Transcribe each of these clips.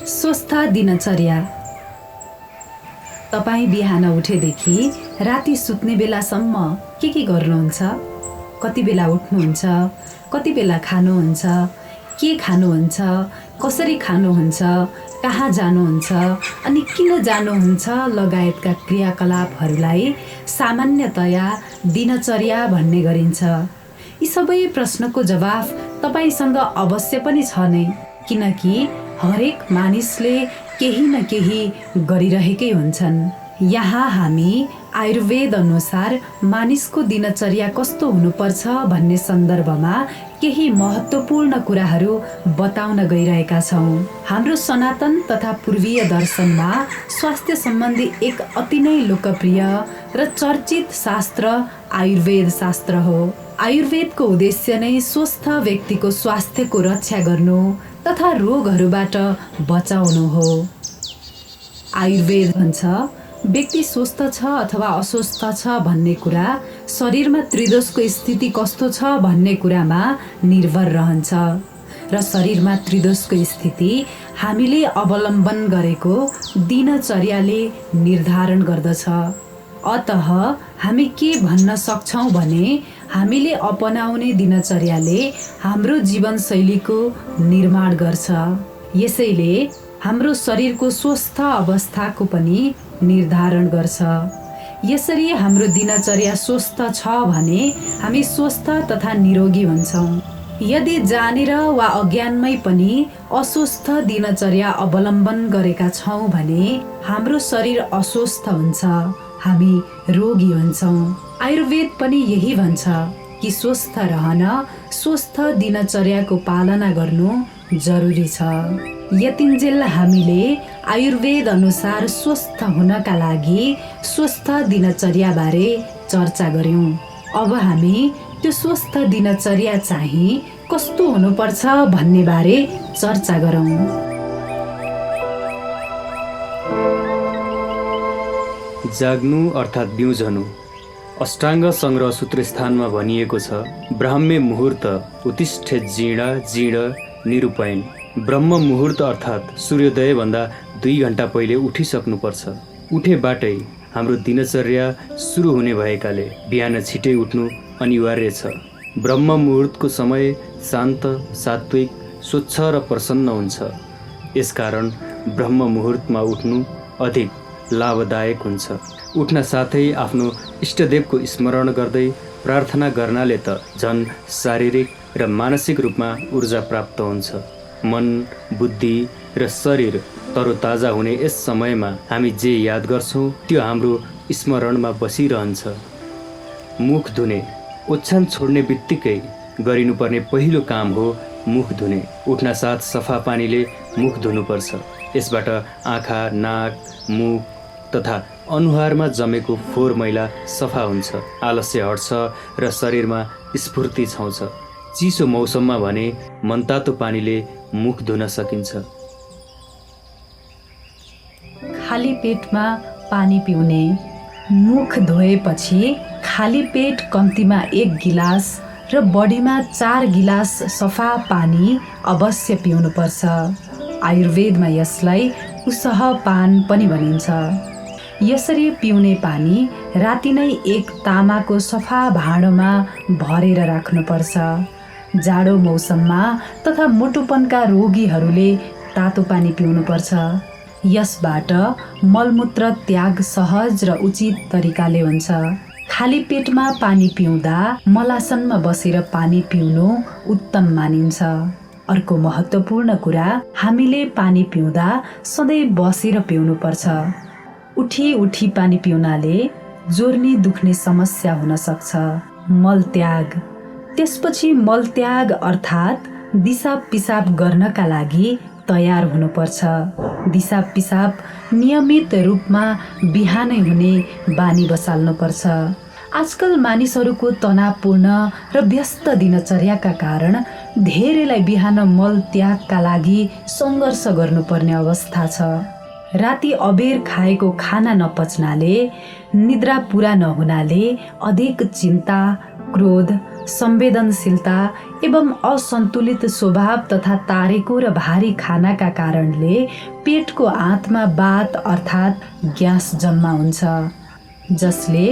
स्वस्थ दिनचर्या। तपाईँ बिहान उठेदेखि राति सुत्ने बेलासम्म के गर्नुहुन्छ? कति बेला उठ्नुहुन्छ? कति बेला खानुहुन्छ? के खानुहुन्छ? कसरी खानुहुन्छ? कहाँ जानुहुन्छ? अनि किन जानुहुन्छ? लगायतका क्रियाकलापहरूलाई सामान्यतया दिनचर्या भन्ने गरिन्छ। यी सबै प्रश्नको जवाफ तपाईसँग अवश्य पनि छ नै, किनकि हरेक मानिसले केही न केही गरिरहेकै हुन्छन्। यहाँ हामी आयुर्वेद अनुसार मानिसको दिनचर्या कस्तो हुनुपर्छ भन्ने सन्दर्भमा केही महत्त्वपूर्ण कुराहरू बताउन गइरहेका छौँ। हाम्रो सनातन तथा पूर्वीय दर्शनमा स्वास्थ्य सम्बन्धी एक अति नै लोकप्रिय र चर्चित शास्त्र आयुर्वेद शास्त्र हो। आयुर्वेदको उद्देश्य नै स्वस्थ व्यक्तिको स्वास्थ्यको रक्षा गर्नु तथा रोगहरूबाट बचाउनु हो। आयुर्वेद भन्छ, व्यक्ति स्वस्थ छ अथवा अस्वस्थ छ भन्ने कुरा शरीरमा त्रिदोषको स्थिति कस्तो छ भन्ने कुरामा निर्भर रहन्छ र शरीरमा त्रिदोषको स्थिति हामीले अवलम्बन गरेको दिनचर्याले निर्धारण गर्दछ। अतः हामी के भन्न सक्छौँ भने हामीले अपनाउने दिनचर्याले हाम्रो जीवनशैलीको निर्माण गर्छ। यसैले हाम्रो शरीरको स्वस्थ अवस्थाको पनि निर्धारण गर्छ। यसरी हाम्रो दिनचर्या स्वस्थ छ भने हामी स्वस्थ तथा निरोगी हुन्छौँ। यदि जानेर वा अज्ञानमै पनि अस्वस्थ दिनचर्या अवलम्बन गरेका छौँ भने हाम्रो शरीर अस्वस्थ हुन्छ, हामी रोगी हुन्छौँ। आयुर्वेद पनि यही भन्छ कि स्वस्थ रहन स्वस्थ दिनचर्याको पालना गर्नु जरुरी छ। यतिन्जेल हामीले आयुर्वेद अनुसार स्वस्थ हुनका लागि स्वस्थ दिनचर्या बारे चर्चा गर्यौं। अब हामी त्यो स्वस्थ दिनचर्या चाहिँ कस्तो हुनुपर्छ भन्ने बारे चर्चा गरौँ। जाग्नु अर्थात् बिउझनु। अष्टाङ्ग सङ्ग्रह सूत्र स्थानमा भनिएको छ, ब्राह्मे मुहुर्त उत्तिष्ठेत जीर्ण जीर्ण निरूपयन्। ब्रह्म मुहुर्त अर्थात् सूर्योदयभन्दा 2 घण्टा पहिले उठिसक्नुपर्छ। उठेबाटै हाम्रो दिनचर्या सुरु हुने भएकाले बिहान छिटै उठ्नु अनिवार्य छ। ब्रह्म मुहुर्तको समय शान्त, सात्विक, स्वच्छ र प्रसन्न हुन्छ। यसकारण ब्रह्म मुहुर्तमा उठ्नु अधिक लाभदायक हुन्छ। उठ्न साथै आफ्नो इष्टदेवको स्मरण गर्दै प्रार्थना गर्नाले त झन् शारीरिक र मानसिक रूपमा ऊर्जा प्राप्त हुन्छ। मन, बुद्धि र शरीर तरोताजा हुने यस समयमा हामी जे याद गर्छौँ त्यो हाम्रो स्मरणमा बसिरहन्छ। मुख धुने। ओछ्यान छोड्ने बित्तिकै गरिनुपर्ने पहिलो काम हो मुख धुने। उठ्न साथ सफा पानीले मुख धुनुपर्छ। यसबाट आँखा, नाक, मुख तथा अनुहारमा जमेको फोहोर मैला सफा हुन्छ, आलस्य हट्छ र शरीरमा स्फूर्ति छाउँछ। चिसो मौसममा भने मनतातो पानीले मुख धुन सकिन्छ। खाली पेटमा पानी पिउने। मुख धोएपछि खाली पेट कम्तीमा 1 गिलास र बढीमा 4 गिलास सफा पानी अवश्य पिउनुपर्छ। आयुर्वेदमा यसलाई उसह पान पनि भनिन्छ। यसरी पिउने पानी राति नै 1 तामाको सफा भाँडोमा भरेर राख्नुपर्छ। जाडो मौसममा तथा मोटोपनका रोगीहरूले तातो पानी पिउनुपर्छ। यसबाट मलमूत्र त्याग सहज र उचित तरिकाले हुन्छ। खाली पेटमा पानी पिउँदा मलासनमा बसेर पानी पिउनु उत्तम मानिन्छ। अर्को महत्त्वपूर्ण कुरा, हामीले पानी पिउँदा सधैँ बसेर पिउनुपर्छ। उठी उठी पानी पिउनाले जोर्नी दुख्ने समस्या हुन सक्छ। मलत्याग। त्यसपछि मलत्याग अर्थात् दिसाब पिसाब गर्नका लागि तयार हुनुपर्छ। दिसाब पिसाब नियमित रूपमा बिहानै हुने बानी बसाल्नुपर्छ। आजकल मानिसहरूको तनावपूर्ण र व्यस्त दिनचर्याका कारण धेरैलाई बिहान मल त्यागका लागि सङ्घर्ष गर्नुपर्ने अवस्था छ। राति अबेर खाएको खाना नपच्नाले, निद्रा पुरा नहुनाले अधिक चिन्ता, क्रोध, संवेदनशीलता एवं असन्तुलित स्वभाव तथा तारेको र भारी खानाका कारणले पेटको आँतमा वात अर्थात् ग्यास जम्मा हुन्छ, जसले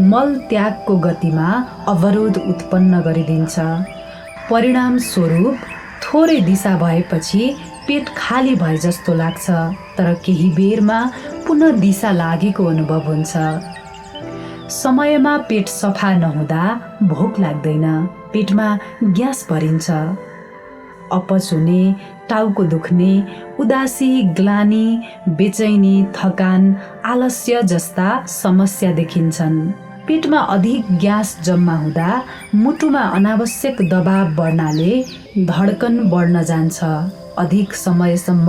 मल त्यागको गतिमा अवरोध उत्पन्न गरिदिन्छ। परिणाम स्वरूप थोरै दिशा भएपछि पेट खाली भए जस्तो लाग्छ, तर केही बेरमा पुनः दिशा लागेको अनुभव हुन्छ। समयमा पेट सफा नहुँदा भोक लाग्दैन, पेटमा ग्यास भरिन्छ। अपच हुने, टाउको दुख्ने, उदासी, ग्लानी, बेचैनी, थकान, आलस्य जस्ता समस्या देखिन्छन्। पेटमा अधिक ग्यास जम्मा हुँदा मुटुमा अनावश्यक दबाव बढ्नाले धड्कन बढ्न जान्छ। अधिक समयसम्म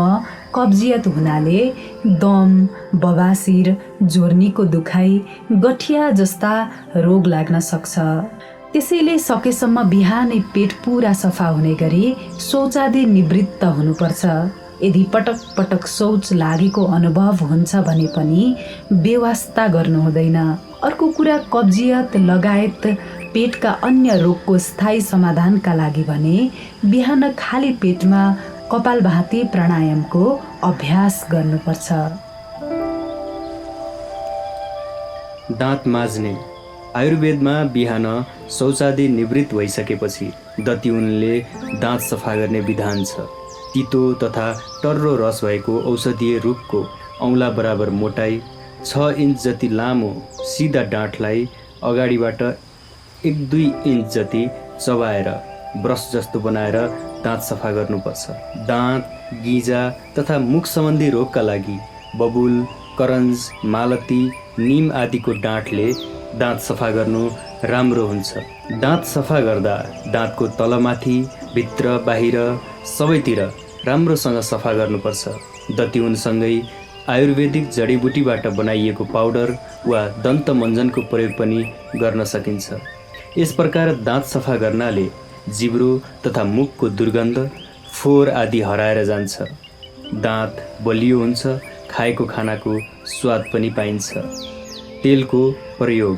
कब्जियत हुनाले दम, बबासिर, जोर्नीको दुखाइ, गठिया जस्ता रोग लाग्न सक्छ। त्यसैले सकेसम्म बिहानै पेट पुरा सफा हुने गरी शौचादि निवृत्त हुनुपर्छ। यदि पटक पटक शौच लागेको अनुभव हुन्छ भने पनि बेवास्ता गर्नु हुँदैन। अर्को कुरा, कब्जियत लगायत पेटका अन्य रोगको स्थायी समाधानका लागि भने बिहान खाली पेटमा कपालभाती प्राणायामको अभ्यास गर्नुपर्छ। दाँत माझ्ने। आयुर्वेदमा बिहान शौचादि निवृत्त भइसकेपछि दतिउनले दाँत सफा गर्ने विधान छ। तितो तथा टर्रो रस भएको औषधीय रुखको औँला बराबर मोटाई, 6 इन्च जति लामो सिधा डाँठलाई अगाडिबाट 1-2 इन्च जति चबाएर ब्रस जस्तो बनाएर दाँत सफा गर्नुपर्छ। दाँत, गिजा तथा मुख सम्बन्धी रोगका लागि बबुल, करन्ज, मालती, निम आदिको डाँठले दाँत सफा गर्नु राम्रो हुन्छ। दाँत सफा गर्दा दाँतको तलमाथि, भित्र, बाहिर सबैतिर राम्रोसँग सफा गर्नुपर्छ। दतिउनसँगै आयुर्वेदिक जडीबुटीबाट बनाइएको पाउडर वा दन्त मञ्जनको प्रयोग पनि गर्न सकिन्छ। यस प्रकार दाँत सफा गर्नाले जिब्रो तथा मुखको दुर्गन्ध, फोहोर आदि हराएर जान्छ। दाँत बलियो हुन्छ, खाएको खानाको स्वाद पनि पाइन्छ। तेलको प्रयोग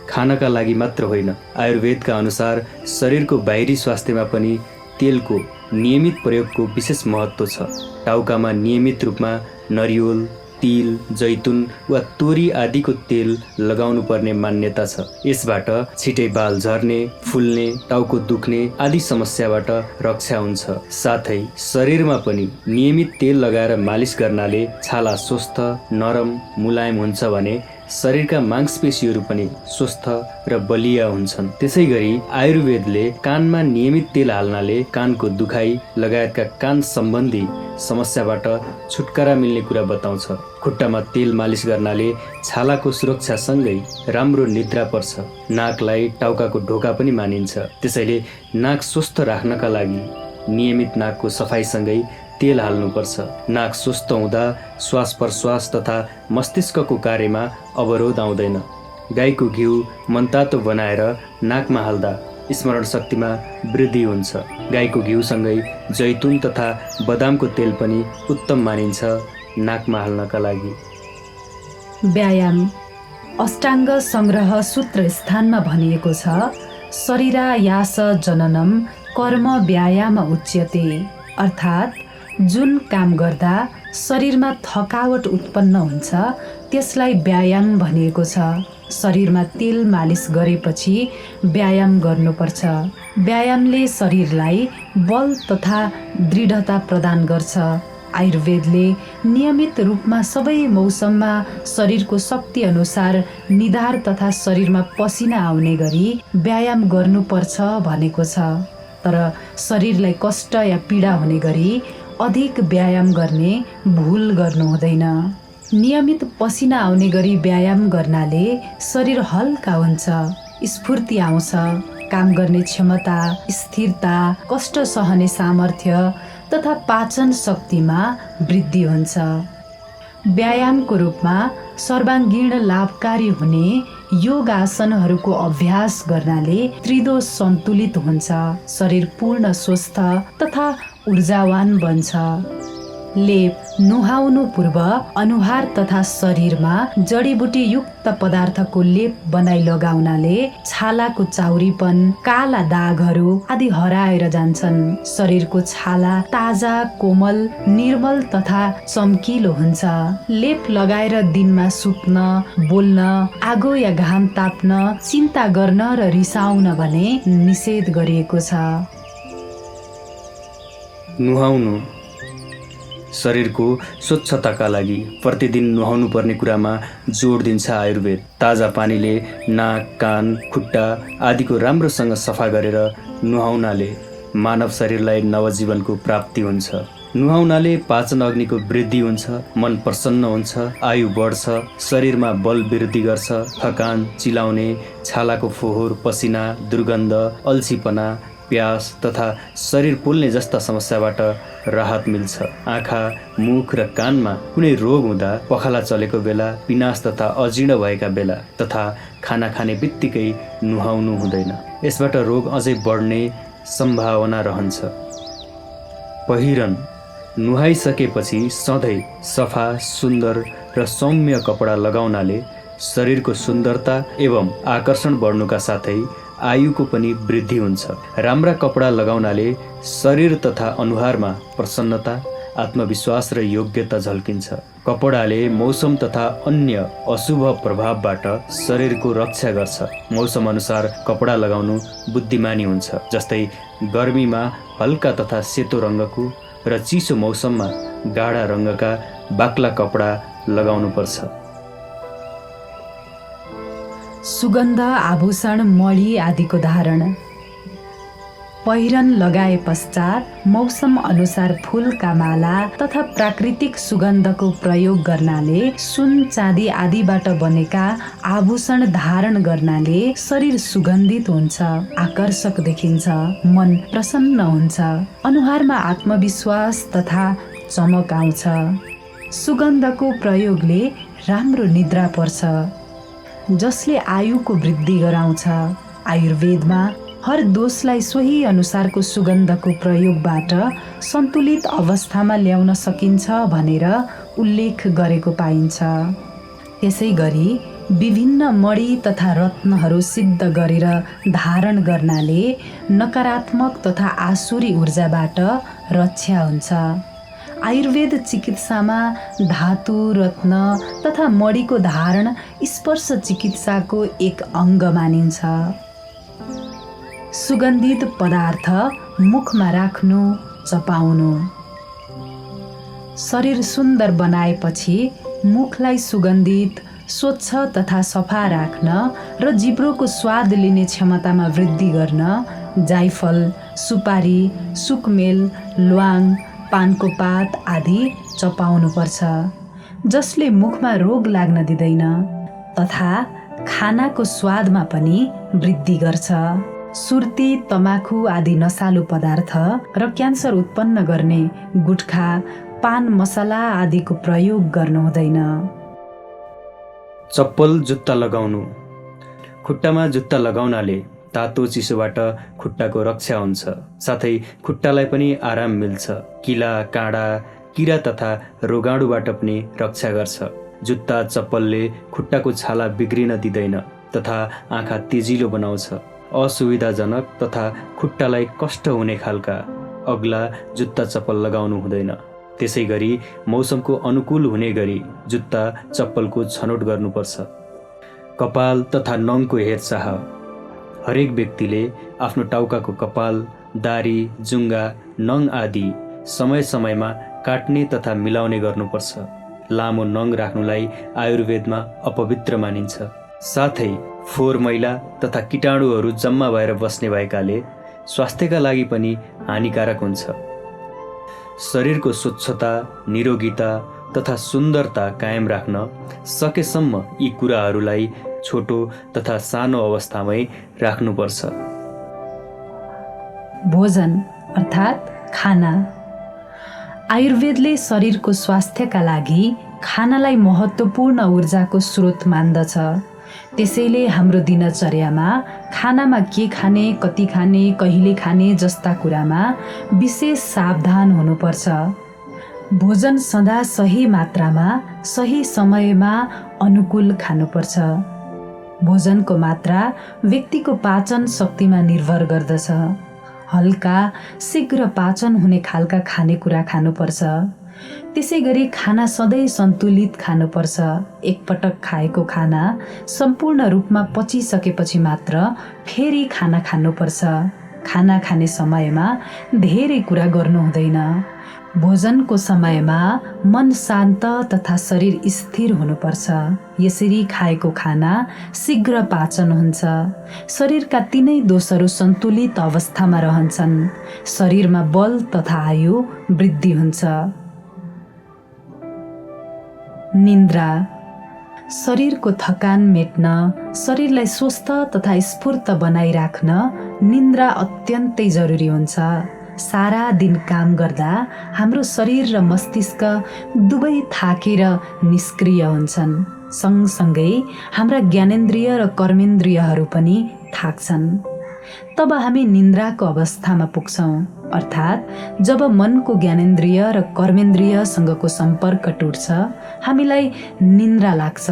खानका लागि मात्र होइन, आयुर्वेदका अनुसार शरीरको बाहिरी स्वास्थ्यमा पनि तेलको नियमित प्रयोगको विशेष महत्त्व छ। टाउकामा नियमित रूपमा नरिवल, तिल, जैतुन वा तोरी आदिको तेल लगाउनु पर्ने मान्यता छ। यसबाट छिटै बाल झर्ने, फुल्ने, टाउको दुख्ने आदि समस्याबाट रक्षा हुन्छ। साथै शरीरमा पनि नियमित तेल लगाएर मालिस गर्नाले छाला स्वस्थ, नरम, मुलायम हुन्छ भने शरीरका मांसपेशीहरू पनि स्वस्थ र बलिया हुन्छन्। त्यसै गरी आयुर्वेदले कानमा नियमित तेल हाल्नाले कानको दुखाइ लगायतका कान सम्बन्धी समस्याबाट छुटकारा मिल्ने कुरा बताउँछ। खुट्टामा तेल मालिस गर्नाले छालाको सुरक्षासँगै राम्रो निद्रा पर्छ। नाकलाई टाउकाको ढोका पनि मानिन्छ। त्यसैले नाक स्वस्थ राख्नका लागि नियमित नाकको सफाइसँगै तेल हाल्नुपर्छ। नाक स्वस्थ हुँदा श्वास प्रश्वास तथा मस्तिष्कको कार्यमा अवरोध आउँदैन। गाईको घिउ मनतातो बनाएर नाकमा हाल्दा स्मरण शक्तिमा वृद्धि हुन्छ। गाईको घिउसँगै जैतुन तथा बदामको तेल पनि उत्तम मानिन्छ नाकमा हाल्नका लागि। व्यायाम। अष्टाङ्ग संग्रह सूत्र स्थानमा भनिएको छ, शरीरायास जननम कर्म व्यायाम उच्यते, अर्थात् जुन काम गर्दा शरीरमा थकावट उत्पन्न हुन्छ त्यसलाई व्यायाम भनिएको छ। शरीरमा तेल मालिस गरेपछि व्यायाम गर्नुपर्छ। व्यायामले शरीरलाई बल तथा दृढता प्रदान गर्छ। आयुर्वेदले नियमित रूपमा सबै मौसममा शरीरको शक्ति अनुसार निधार तथा शरीरमा पसिना आउने गरी व्यायाम गर्नुपर्छ भनेको छ। तर शरीरलाई कष्ट या पीडा हुने गरी अधिक व्यायाम गर्ने भुल गर्नु हुँदैन। नियमित पसिना आउने गरी व्यायाम गर्नाले शरीर हल्का हुन्छ, स्फूर्ति आउँछ, काम गर्ने क्षमता, स्थिरता, कष्ट सहने सामर्थ्य तथा पाचन शक्तिमा वृद्धि हुन्छ। व्यायामको रूपमा सर्वाङ्गीण लाभकारी हुने योग आसनहरूको अभ्यास गर्नाले त्रिदोष सन्तुलित हुन्छ, शरीर पूर्ण स्वस्थ तथा ऊर्जावान बन्छ। लेप नुहाउनु पूर्व अनुहार तथा शरीरमा जडीबुटी युक्त पदार्थको लेप बनाई लगाउनाले छालाको चाउरीपन, काला दागहरू आदि हराएर जान्छन्। शरीरको छाला ताजा, कोमल, निर्मल तथा चम्किलो हुन्छ। लेप लगाएर दिनमा सुत्न, बोल्न, आगो या घाम ताप्न, चिन्ता गर्न र रिसाउन भने निषेध गरिएको छ। नुहाउनु शरीरको स्वच्छताका लागि प्रतिदिन नुहाउनु पर्ने कुरामा जोड दिन्छ आयुर्वेद। ताजा पानीले नाक, कान, खुट्टा आदिको राम्रोसँग सफा गरेर नुहाउनाले मानव शरीरलाई नवजीवनको प्राप्ति हुन्छ। नुहाउनाले पाचन अग्निको वृद्धि हुन्छ, मन प्रसन्न हुन्छ, आयु बढ्छ, शरीरमा बल वृद्धि गर्छ, थकान, चिलाउने, छालाको फोहोर, पसिना, दुर्गन्ध, अल्छीपना, प्यास तथा शरीर पोल्ने जस्ता समस्याबाट राहत मिल्छ। आँखा, मुख र कानमा कुनै रोग हुँदा, पखाला चलेको बेला, पिनास तथा अजीर्ण भएका बेला तथा खाना खाने बित्तिकै नुहाउनु हुँदैन। यसबाट रोग अझै बढ्ने सम्भावना रहन्छ। पहिरन नुहाइसकेपछि सधैँ सफा, सुन्दर र सौम्य कपडा लगाउनाले शरीरको सुन्दरता एवं आकर्षण बढ्नुका साथै आयुको पनि वृद्धि हुन्छ। राम्रा कपडा लगाउनाले शरीर तथा अनुहारमा प्रसन्नता, आत्मविश्वास र योग्यता झल्किन्छ। कपडाले मौसम तथा अन्य अशुभ प्रभावबाट शरीरको रक्षा गर्छ। मौसम अनुसार कपडा लगाउनु बुद्धिमानी हुन्छ। जस्तै गर्मीमा हल्का तथा सेतो रङ्गको र चिसो मौसममा गाढा रङ्गका बाक्ला कपडा लगाउनुपर्छ। सुगन्ध, आभूषण, मणि आदिको धारण। पहिरन लगाए पश्चात मौसम अनुसार फूलका माला तथा प्राकृतिक सुगन्धको प्रयोग गर्नाले, सुन, चाँदी आदिबाट बनेका आभूषण धारण गर्नाले शरीर सुगन्धित हुन्छ, आकर्षक देखिन्छ, मन प्रसन्न हुन्छ, अनुहारमा आत्मविश्वास तथा चमक आउँछ। सुगन्धको प्रयोगले राम्रो निद्रा पर्छ, जसले आयुको वृद्धि गराउँछ। आयुर्वेदमा हर दोषलाई सोही अनुसारको सुगन्धको प्रयोगबाट सन्तुलित अवस्थामा ल्याउन सकिन्छ भनेर उल्लेख गरेको पाइन्छ। त्यसै गरी विभिन्न मणि तथा रत्नहरू सिद्ध गरेर धारण गर्नाले नकारात्मक तथा आसुरी ऊर्जाबाट रक्षा हुन्छ। आयुर्वेद चिकित्सामा धातु, रत्न तथा मणिको धारण स्पर्श चिकित्साको एक अङ्ग मानिन्छ। सुगन्धित पदार्थ मुखमा राख्नु, चपाउनु। शरीर सुन्दर बनाएपछि मुखलाई सुगन्धित, स्वच्छ तथा सफा राख्न र जिब्रोको स्वाद लिने क्षमतामा वृद्धि गर्न जाइफल, सुपारी, सुकमेल, ल्वाङ, पानको पात आदि चपाउनुपर्छ, जसले मुखमा रोग लाग्न दिँदैन तथा खानाको स्वादमा पनि वृद्धि गर्छ। सुर्ती, तमाखु आदि नसालु पदार्थ र क्यान्सर उत्पन्न गर्ने गुटखा, पान मसला आदिको प्रयोग गर्नु हुँदैन। चप्पल, जुत्ता लगाउनु। खुट्टामा जुत्ता लगाउनाले तातो चिसोबाट खुट्टाको रक्षा हुन्छ, साथै खुट्टालाई पनि आराम मिल्छ। किला, काँडा, किरा तथा रोगाणुबाट पनि रक्षा गर्छ। जुत्ता, चप्पलले खुट्टाको छाला बिग्रिन दिँदैन तथा आँखा तेजिलो बनाउँछ। असुविधाजनक तथा खुट्टालाई कष्ट हुने खालका अग्ला जुत्ता, चप्पल लगाउनु हुँदैन। त्यसै गरी मौसमको अनुकूल हुने गरी जुत्ता, चप्पलको छनौट गर्नुपर्छ। कपाल तथा नङको हेरचाह। हरेक व्यक्तिले आफ्नो टाउकाको कपाल, दारी, जुङ्गा, नङ आदि समय समयमा काट्ने तथा मिलाउने गर्नुपर्छ। लामो नङ राख्नुलाई आयुर्वेदमा अपवित्र मानिन्छ। साथै फोहोर, मैला तथा कीटाणुहरू जम्मा भएर बस्ने भएकाले स्वास्थ्यका लागि पनि हानिकारक हुन्छ। शरीरको स्वच्छता, निरोगिता तथा सुन्दरता कायम राख्न सकेसम्म यी कुराहरूलाई छोटो तथा सानो अवस्थामै राख्नुपर्छ। भोजन अर्थात् खाना। आयुर्वेदले शरीरको स्वास्थ्यका लागि खानालाई महत्त्वपूर्ण ऊर्जाको स्रोत मान्दछ। त्यसैले हाम्रो दिनचर्यामा खानामा के खाने, कति खाने, कहिले खाने जस्ता कुरामा विशेष सावधान हुनुपर्छ। भोजन सदा सही मात्रामा, सही समयमा अनुकूल खानुपर्छ। भोजनको मात्रा व्यक्तिको पाचन शक्तिमा निर्भर गर्दछ। हल्का, शीघ्र पाचन हुने खालका खानेकुरा खानुपर्छ। त्यसै गरी खाना सधैँ सन्तुलित खानुपर्छ। एकपटक खाएको खाना सम्पूर्ण रूपमा पचिसकेपछि मात्र फेरि खाना खानुपर्छ। खाना खाने समयमा धेरै कुरा गर्नु हुँदैन। भोजनको समयमा मन शान्त तथा शरीर स्थिर हुनुपर्छ। यसरी खाएको खाना शीघ्र पाचन हुन्छ। शरीरका तीनै दोषहरू सन्तुलित अवस्थामा रहन्छन्। शरीरमा बल तथा आयु वृद्धि हुन्छ। निन्द्रा शरीरको थकान मेट्न, शरीरलाई स्वस्थ तथा स्फूर्त बनाइराख्न निन्द्रा अत्यन्तै जरुरी हुन्छ। सारा दिन काम गर्दा हाम्रो शरीर र मस्तिष्क दुवै थाकेर निष्क्रिय हुन्छन्। सँगसँगै हाम्रा ज्ञानेन्द्रिय र कर्मेन्द्रियहरू पनि थाक्छन्। तब हामी निन्द्राको अवस्थामा पुग्छौँ, अर्थात् जब मनको ज्ञानेन्द्रिय र कर्मेन्द्रियसँगको सम्पर्क टुट्छ, हामीलाई निन्द्रा लाग्छ।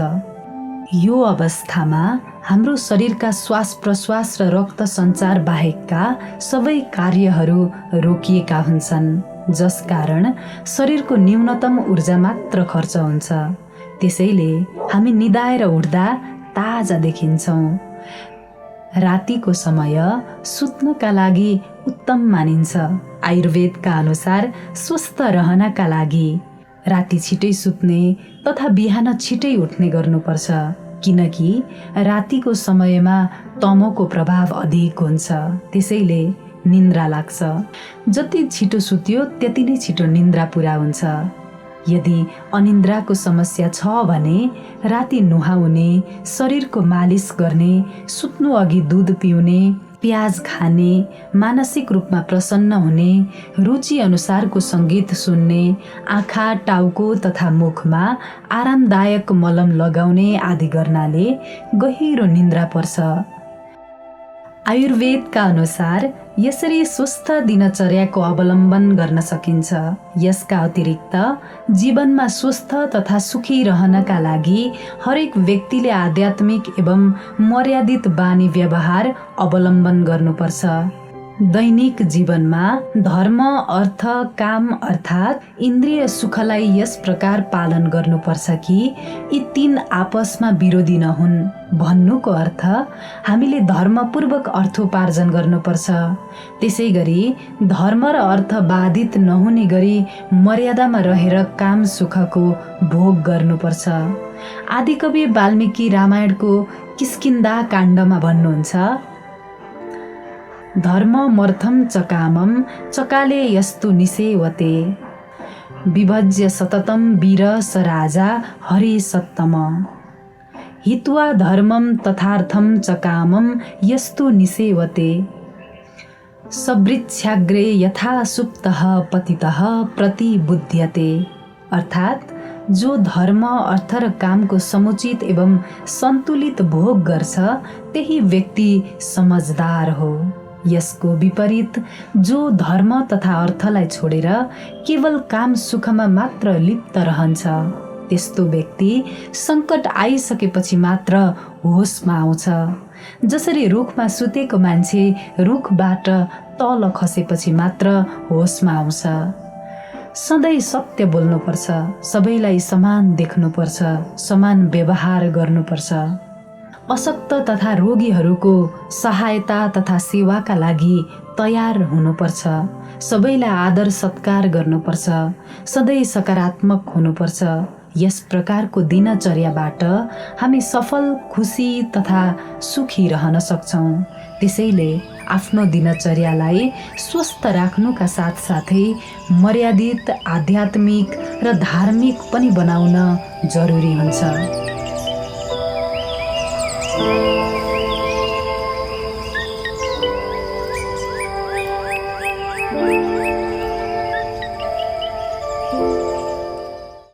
यो अवस्थामा हाम्रो शरीरका श्वास प्रश्वास र रक्त सञ्चार बाहेकका सबै कार्यहरू रोकिएका हुन्छन्, जसकारण शरीरको न्यूनतम ऊर्जा मात्र खर्च हुन्छ। त्यसैले हामी निदाएर उठ्दा ताजा देखिन्छौँ। रातिको समय सुत्नका लागि उत्तम मानिन्छ। आयुर्वेदका अनुसार स्वस्थ रहनका लागि राति छिटै सुत्ने तथा बिहान छिटै उठ्ने गर्नुपर्छ, किनकि रातिको समयमा तमोको प्रभाव अधिक हुन्छ। त्यसैले निन्द्रा लाग्छ। जति छिटो सुत्यो त्यति नै छिटो निन्द्रा पुरा हुन्छ। यदि अनिन्द्राको समस्या छ भने राति नुहाउने, शरीरको मालिस गर्ने, सुत्नु अघि दूध पिउने, प्याज खाने, मानसिक रूपमा प्रसन्न हुने, रुचि अनुसारको सङ्गीत सुन्ने, आँखा, टाउको तथा मुखमा आरामदायक मलम लगाउने आदि गर्नाले गहिरो निन्द्रा पर्छ। आयुर्वेदका अनुसार यसरी स्वस्थ दिनचर्याको अवलम्बन गर्न सकिन्छ। यसका अतिरिक्त जीवनमा स्वस्थ तथा सुखी रहनका लागि हरेक व्यक्तिले आध्यात्मिक एवं मर्यादित बानी व्यवहार अवलम्बन गर्नुपर्छ। दैनिक जीवनमा धर्म, अर्थ, काम अर्थात् इन्द्रिय सुखलाई यस प्रकार पालन गर्नुपर्छ कि यी तीन आपसमा विरोधी नहुन्। भन्नुको अर्थ हामीले धर्मपूर्वक अर्थोपार्जन गर्नुपर्छ। त्यसै गरी धर्म र अर्थ बाधित नहुने गरी मर्यादामा रहेर काम सुखको भोग गर्नुपर्छ। आदिकवि वाल्मीकि रामायणको किष्किन्धा काण्डमा भन्नुहुन्छ, धर्ममर्थं च कामं चकाले यस्तु निसेवते विभज्य सततं वीर स राजा हरि सत्तम हित्वा धर्मं तथार्थं च कामं यस्तु निसेवते सवृक्षाग्रे यथा सुप्तः पतितः प्रतिबुध्यते। अर्थात् जो धर्म, अर्थ र कामको समुचित एवं सन्तुलित भोग गर्छ त्यही व्यक्ति समझदार हो। यसको विपरीत जो धर्म तथा अर्थलाई छोडेर केवल काम सुखमा मात्र लिप्त रहन्छ त्यस्तो व्यक्ति सङ्कट आइसकेपछि मात्र होसमा आउँछ। जसरी रुखमा सुतेको मान्छे रुखबाट तल खसेपछि मात्र होसमा आउँछ। सधैँ सत्य बोल्नुपर्छ, सबैलाई समान देख्नुपर्छ, समान व्यवहार गर्नुपर्छ। अशक्त तथा रोगीहरूको सहायता तथा सेवाका लागि तयार हुनुपर्छ। सबैलाई आदर सत्कार गर्नुपर्छ, सधैँ सकारात्मक हुनुपर्छ। यस प्रकारको दिनचर्याबाट हामी सफल, खुसी तथा सुखी रहन सक्छौँ। त्यसैले आफ्नो दिनचर्यालाई स्वस्थ राख्नुका साथसाथै मर्यादित, आध्यात्मिक र धार्मिक पनि बनाउन जरुरी हुन्छ।